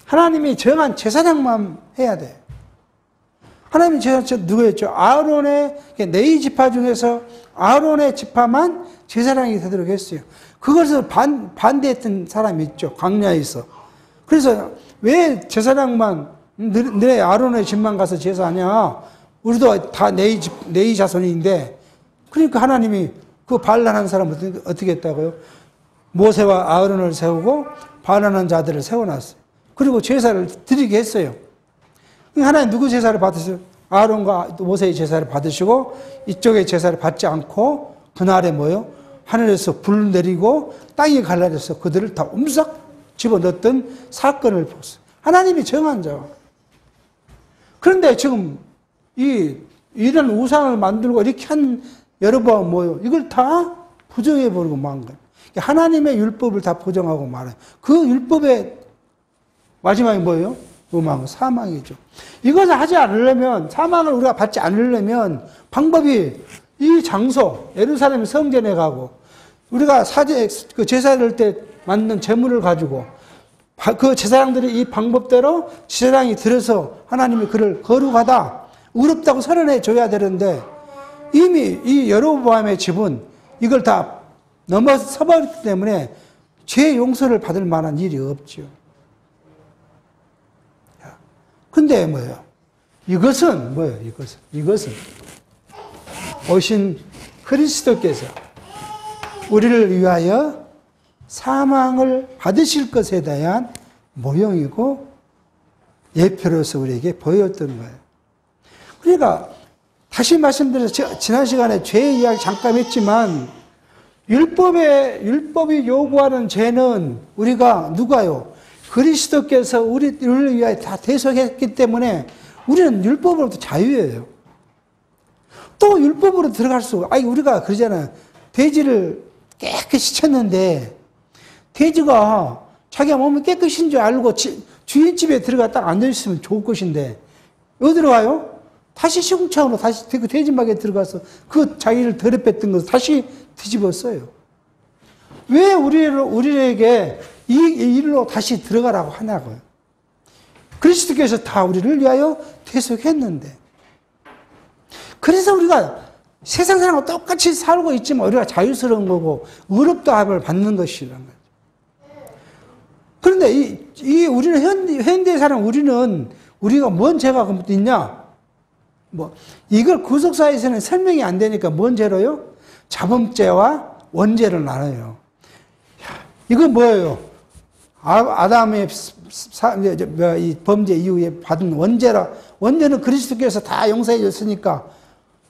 하나님이 정한 제사장만 해야 돼. 하나님이 제사장 누구였죠? 아론의 네 지파 중에서 아론의 지파만 제사장이 되도록 했어요. 그것을 반대했던 사람이 있죠. 광야에서. 그래서 왜 제사장만 너네 아론의 집만 가서 제사하냐? 우리도 다 네 자손인데. 그러니까 하나님이 그 반란한 사람을 어떻게 했다고요? 모세와 아론을 세우고 반란한 자들을 세워놨어요. 그리고 제사를 드리게 했어요. 하나님 누구 제사를 받으세요? 아론과 모세의 제사를 받으시고 이쪽의 제사를 받지 않고 그날에 뭐요? 하늘에서 불 내리고 땅이 갈라져서 그들을 다 움싹 집어넣었던 사건을 보세요. 하나님이 정한 자. 그런데 지금 이런 우상을 만들고 이렇게 한 여러분 뭐요? 이걸 다 부정해버리고 만 거예요. 하나님의 율법을 다 보정하고 말아요. 그 율법의 마지막이 뭐예요? 로망, 사망이죠. 이것을 하지 않으려면, 사망을 우리가 받지 않으려면 방법이 이 장소, 예루살렘 성전에 가고, 우리가 그 제사 드릴 때 만든 제물을 가지고, 그 제사장들이 이 방법대로 제사장이 들어서 하나님이 그를 거룩하다, 의롭다고 선언해 줘야 되는데, 이미 이 여로보암의 집은 이걸 다 넘어서버렸기 때문에 죄 용서를 받을 만한 일이 없죠. 근데 뭐예요? 이것은 뭐예요? 이것은 오신 그리스도께서 우리를 위하여 사망을 받으실 것에 대한 모형이고 예표로서 우리에게 보였던 거예요. 그러니까 다시 말씀드려서 지난 시간에 죄 이야기 잠깐 했지만 율법이 요구하는 죄는 우리가 누가요? 그리스도께서 우리를 위하여 다 대속했기 때문에 우리는 율법으로부터 자유예요. 또 율법으로 들어갈 수, 우리가 그러잖아요. 돼지를 깨끗이 쳤는데 돼지가 자기가 몸이 깨끗인 줄 알고 주인집에 들어가 딱 앉아있으면 좋을 것인데 어디로 가요? 다시 시궁창으로 다시 그 돼지막에 들어가서 그 자기를 더럽혔던 것을 다시 뒤집어 써요. 왜 우리에게 이 일로 다시 들어가라고 하냐고요. 그리스도께서 다 우리를 위하여 대속했는데. 그래서 우리가 세상 사람과 똑같이 살고 있지만 우리가 자유스러운 거고 의롭다함을 받는 것이라는 거죠. 그런데 우리는 현대에 사는 우리가 뭔 죄가 있냐? 이걸 구속사에서는 설명이 안 되니까 뭔 죄로요? 자범죄와 원죄를 나눠요. 이건 뭐예요? 아담의 이 범죄 이후에 받은 원죄는 그리스도께서 다 용서해 줬으니까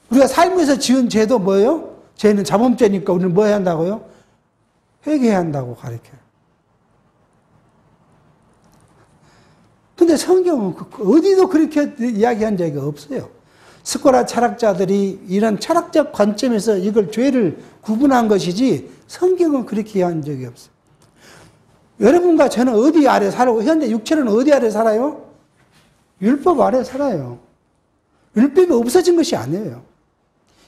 우리가 살면서 지은 죄도 뭐예요? 죄는 자범죄니까 우리는 뭐 해야 한다고요? 회개해야 한다고 가르쳐요. 근데 성경은 어디도 그렇게 이야기한 적이 없어요. 스코라 철학자들이 이런 철학적 관점에서 이걸 죄를 구분한 것이지 성경은 그렇게 한 적이 없어요. 여러분과 저는 어디 아래 살고 현재 육체는 어디 아래 살아요? 율법 아래 살아요. 율법이 없어진 것이 아니에요.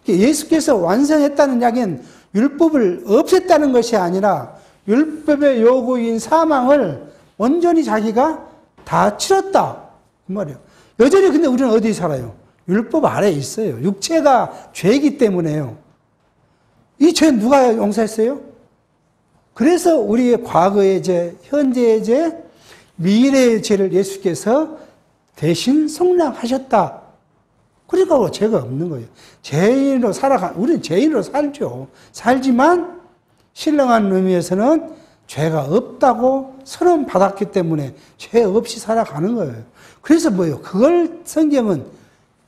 예수께서 완성했다는 이야기는 율법을 없앴다는 것이 아니라 율법의 요구인 사망을 온전히 자기가 다 치렀다 그 말이에요. 여전히 근데 우리는 어디 살아요? 율법 아래에 있어요. 육체가 죄이기 때문에요. 이 죄는 누가 용서했어요? 그래서 우리의 과거의 죄, 현재의 죄, 미래의 죄를 예수께서 대신 속량하셨다. 그러니까 죄가 없는 거예요. 죄인으로 우리는 죄인으로 살죠. 살지만 신령한 의미에서는 죄가 없다고 선언받았기 때문에 죄 없이 살아가는 거예요. 그래서 뭐예요? 그걸 성경은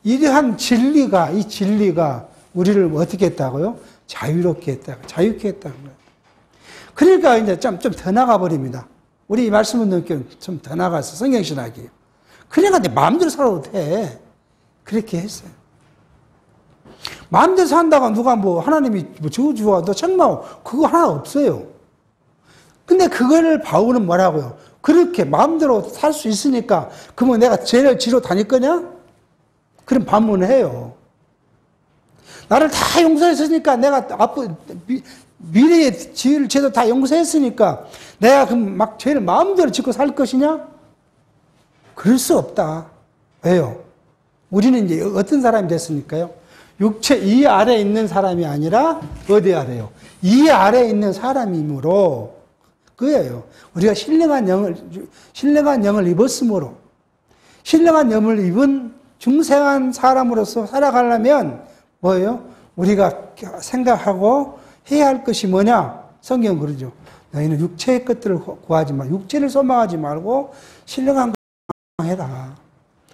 이러한 이 진리가 우리를 어떻게 했다고요? 자유롭게 했다고, 자유케 했다는 거예요. 그러니까 이제 좀 더 나가 버립니다. 우리 이 말씀을 듣기는 좀 더 나가서 성경신학이에요. 그러니까 내 마음대로 살아도 돼. 그렇게 했어요. 마음대로 산다고 누가 하나님이 저주와 너 책망하고 그거 하나 없어요. 근데 그거를 바울은 뭐라고요? 그렇게 마음대로 살 수 있으니까 그러면 내가 죄를 지러 다닐 거냐? 그럼 반문해요. 나를 다 용서했으니까 내가 미래의 죄도 다 용서했으니까 내가 그럼 막 죄를 마음대로 짓고 살 것이냐? 그럴 수 없다. 왜요? 우리는 이제 어떤 사람이 됐으니까요? 육체 이 아래에 있는 사람이 아니라 어디 아래요? 이 아래에 있는 사람이므로 그예요. 우리가 신령한 영을 입었으므로 신령한 영을 입은 중생한 사람으로서 살아가려면 뭐예요? 우리가 생각하고 해야 할 것이 뭐냐? 성경은 그러죠. 너희는 육체의 것들을 구하지 말고 육체를 소망하지 말고 신령한 것 해라.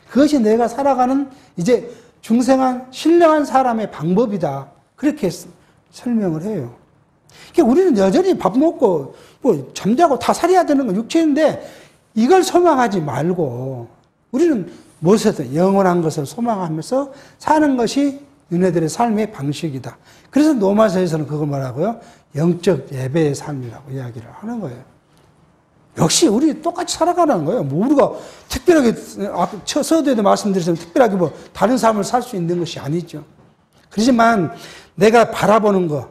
그것이 내가 살아가는 이제 신령한 사람의 방법이다. 그렇게 설명을 해요. 그러니까 우리는 여전히 밥 먹고 잠자고 다 살아야 되는 건 육체인데 이걸 소망하지 말고 우리는 무엇이든 영원한 것을 소망하면서 사는 것이 너네들의 삶의 방식이다. 그래서 로마서에서는 그걸 뭐라고요? 영적 예배의 삶이라고 이야기를 하는 거예요. 역시 우리 똑같이 살아가는 거예요. 뭐 우리가 특별하게, 서두에도 말씀드렸지만 특별하게 뭐 다른 삶을 살 수 있는 것이 아니죠. 그렇지만 내가 바라보는 거,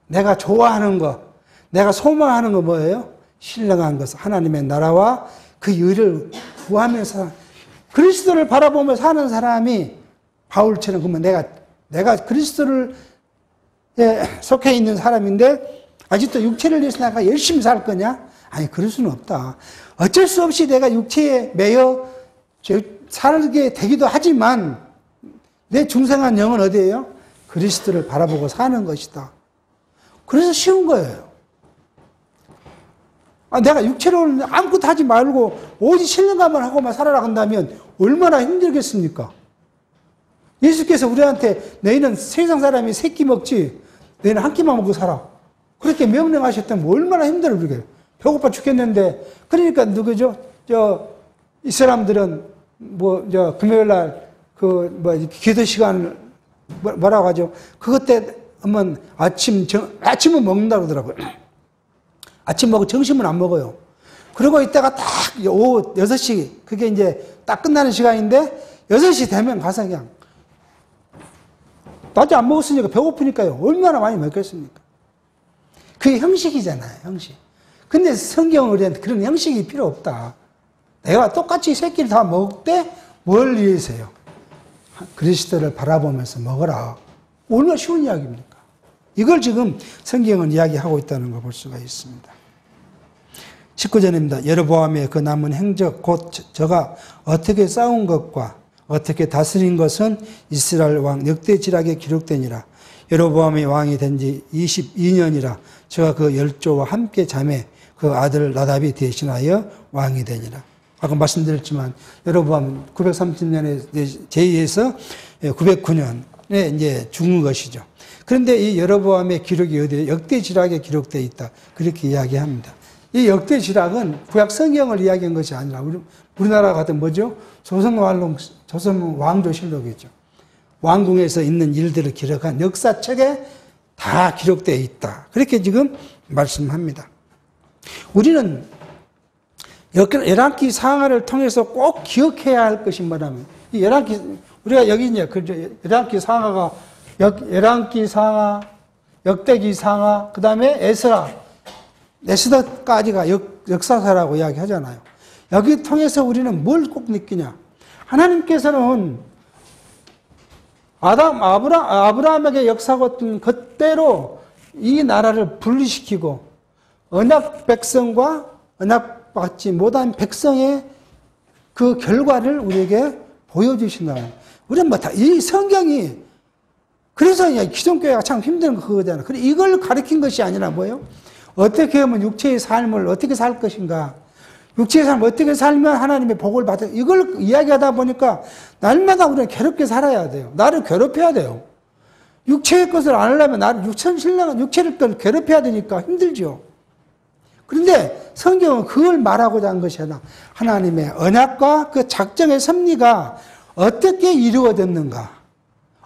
내가 좋아하는 거, 내가 소망하는 거 뭐예요? 신령한 것, 하나님의 나라와 그 의를 구하면서 그리스도를 바라보며 사는 사람이 바울처럼 그러면 내가 그리스도를 속해 있는 사람인데 아직도 육체를 위해서 내가 열심히 살 거냐? 아니, 그럴 수는 없다. 어쩔 수 없이 내가 육체에 매여 살게 되기도 하지만 내 중생한 영은 어디예요? 그리스도를 바라보고 사는 것이다. 그래서 쉬운 거예요. 내가 육체로 아무것도 하지 말고 오직 신령감만 하고만 살아라 한다면 얼마나 힘들겠습니까? 예수께서 우리한테 너희는 세상 사람이 세 끼 먹지 너희는 한 끼만 먹고 살아. 그렇게 명령하셨다면 얼마나 힘들어 그러게. 배고파 죽겠는데 그러니까 누구죠? 이 사람들은 금요일 날 기도 시간 뭐라고 하죠? 그것 때 하면 아침은 먹는다고 그러더라고요. 아침 먹고 점심은 안 먹어요. 그러고 있다가 딱 오후 6시, 그게 이제 딱 끝나는 시간인데 6시 되면 가서 그냥 낮에 안 먹었으니까 배고프니까요. 얼마나 많이 먹겠습니까? 그게 형식이잖아요, 형식. 근데 성경은 우리한테 그런 형식이 필요 없다. 내가 똑같이 새끼를 다 먹을 때 뭘 위해서요? 그리스도를 바라보면서 먹어라. 얼마나 쉬운 이야기입니까? 이걸 지금 성경은 이야기하고 있다는 걸 볼 수가 있습니다. 19절입니다. 여로보암의 그 남은 행적 곧 저가 어떻게 싸운 것과 어떻게 다스린 것은 이스라엘 왕 역대지락에 기록되니라. 여로보암이 왕이 된 지 22년이라 저가 그 열조와 함께 잠에 그 아들 나답이 대신하여 왕이 되니라. 아까 말씀드렸지만 여로보암 930년에 제위해서 909년에 이제 죽은 것이죠. 그런데 이 여로보암의 기록이 어디에 역대지락에 기록되어 있다. 그렇게 이야기합니다. 이 역대지락은 구약 성경을 이야기한 것이 아니라 우리나라 같은 뭐죠? 조선 왕조실록이죠. 왕궁에서 있는 일들을 기록한 역사책에 다 기록되어 있다. 그렇게 지금 말씀합니다. 우리는 열왕기 상하를 통해서 꼭 기억해야 할 것이 뭐냐면 이 열왕기 우리가 여기 이제 열왕기 상하가 열왕기 상하, 역대기 상하, 그 다음에 에스더까지가 역사사라고 이야기하잖아요. 여기 통해서 우리는 뭘 꼭 느끼냐? 하나님께서는 아브라함에게 역사했던 그대로 이 나라를 분리시키고 언약 백성과 언약받지 못한 백성의 그 결과를 우리에게 보여주신다. 우리는 이 성경이 그래서 기존교회가 참 힘든 거 그거잖아. 그래 이걸 가르친 것이 아니라 뭐예요? 어떻게 하면 육체의 삶을 어떻게 살 것인가? 육체의 삶을 어떻게 살면 하나님의 복을 받을 이걸 이야기하다 보니까 날마다 우리는 괴롭게 살아야 돼요. 나를 괴롭혀야 돼요. 육체의 것을 안 하려면 나를 신랑은 육체를 괴롭혀야 되니까 힘들죠. 그런데 성경은 그걸 말하고자 한 것이 아니라 하나님의 언약과 그 작정의 섭리가 어떻게 이루어졌는가?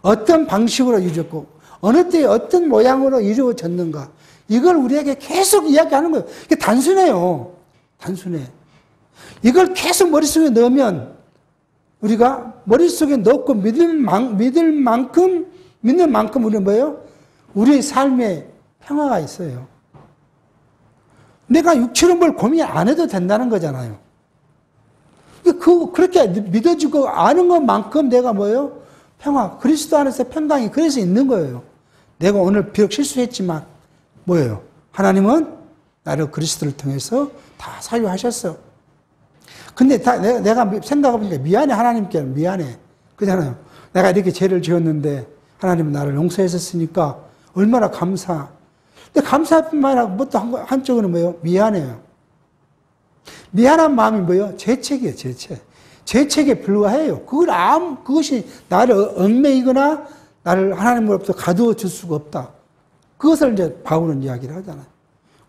어떤 방식으로 이루어졌고 어느 때에 어떤 모양으로 이루어졌는가? 이걸 우리에게 계속 이야기하는 거예요. 이게 단순해요. 단순해. 이걸 계속 머릿속에 넣으면 우리가 머릿속에 넣고 믿을 만큼 우리는 뭐예요? 우리의 삶에 평화가 있어요. 내가 육체로 뭘 고민 안 해도 된다는 거잖아요. 그렇게 믿어지고 아는 것만큼 내가 뭐예요? 평화. 그리스도 안에서 평강이 그래서 있는 거예요. 내가 오늘 비록 실수했지만 뭐예요? 하나님은 나를 그리스도를 통해서 다 사유하셨어. 근데 내가 생각해보니까 미안해. 하나님께 미안해. 그잖아요. 내가 이렇게 죄를 지었는데 하나님은 나를 용서했었으니까 얼마나 감사. 근데 감사뿐만 아니라 뭣도 한쪽으로는 뭐예요? 미안해요. 미안한 마음이 뭐예요? 죄책이에요, 죄책. 죄책에 불과해요. 그것이 나를 얽매이거나 나를 하나님으로부터 가두어 줄 수가 없다. 그것을 이제 바울은 이야기를 하잖아요.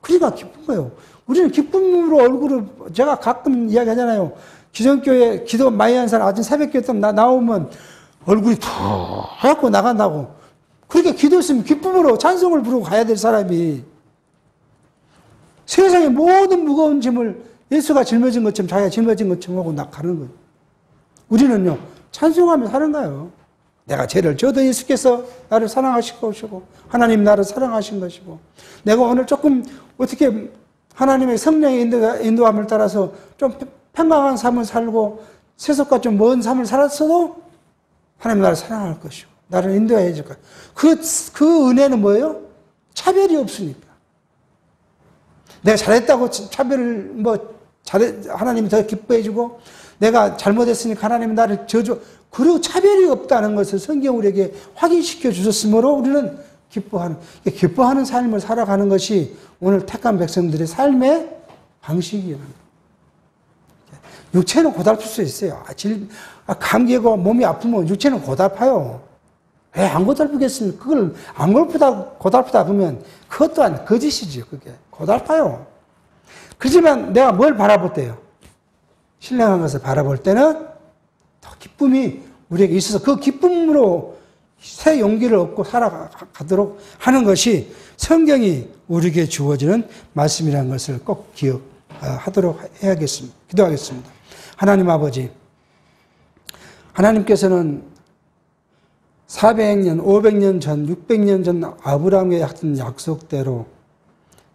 그러니까 기쁜 거예요. 우리는 기쁨으로 얼굴을, 제가 가끔 이야기 하잖아요. 기존교회 기도 많이 하는 사람 아침 새벽기도 나오면 얼굴이 툭 해갖고 나간다고. 그렇게 기도했으면 기쁨으로 찬송을 부르고 가야 될 사람이 세상의 모든 무거운 짐을 예수가 짊어진 것처럼 자기가 짊어진 것처럼 하고 가는 거예요. 우리는요, 찬송하며 사는 거예요. 내가 죄를 져도 예수께서 나를 사랑하실 것이고, 하나님 나를 사랑하신 것이고, 내가 오늘 조금 어떻게 하나님의 성령의 인도함을 따라서 좀 평강한 삶을 살고, 세속과 좀 먼 삶을 살았어도 하나님 나를 사랑할 것이고, 나를 인도해 줄 거예요. 그 은혜는 뭐예요? 차별이 없으니까. 내가 잘했다고 차별을 하나님이 더 기뻐해 주고, 내가 잘못했으니까 하나님이 나를 저주, 그리고 차별이 없다는 것을 성경 우리에게 확인시켜 주셨으므로 우리는 기뻐하는 삶을 살아가는 것이 오늘 택한 백성들의 삶의 방식이에요. 육체는 고달플 수 있어요. 감기고 몸이 아프면 육체는 고달파요. 왜 안 고달프겠습니까? 그걸 안 고달프다 그러면 그것 또한 거짓이죠. 그게 고달파요. 그렇지만 내가 뭘 바라볼 때요? 신령한 것을 바라볼 때는 더 기쁨이 우리에게 있어서 그 기쁨으로 새 용기를 얻고 살아가도록 하는 것이 성경이 우리에게 주어지는 말씀이라는 것을 꼭 기억하도록 해야겠습니다. 기도하겠습니다. 하나님 아버지, 하나님께서는 400년, 500년 전, 600년 전 아브라함의 했던 약속대로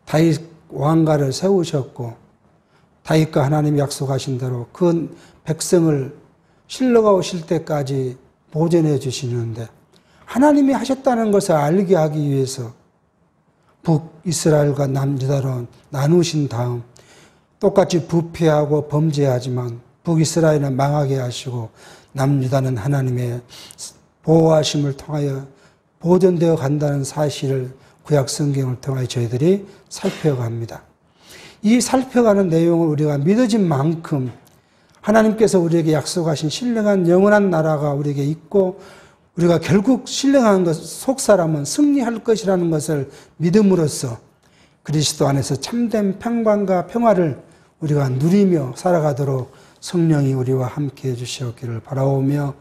다윗 왕가를 세우셨고, 다윗과 하나님이 약속하신 대로 그 백성을 실로가 오실 때까지 보존해 주시는데, 하나님이 하셨다는 것을 알게 하기 위해서 북이스라엘과 남유다로 나누신 다음 똑같이 부패하고 범죄하지만 북이스라엘은 망하게 하시고 남유다는 하나님의 보호하심을 통하여 보존되어 간다는 사실을 구약 성경을 통하여 저희들이 살펴갑니다. 이 살펴가는 내용을 우리가 믿어진 만큼 하나님께서 우리에게 약속하신 신령한 영원한 나라가 우리에게 있고, 우리가 결국 신령한 것, 속사람은 승리할 것이라는 것을 믿음으로써 그리스도 안에서 참된 평강과 평화를 우리가 누리며 살아가도록 성령이 우리와 함께 해주시옵기를 바라오며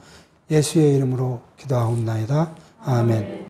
예수의 이름으로 기도하옵나이다. 아멘.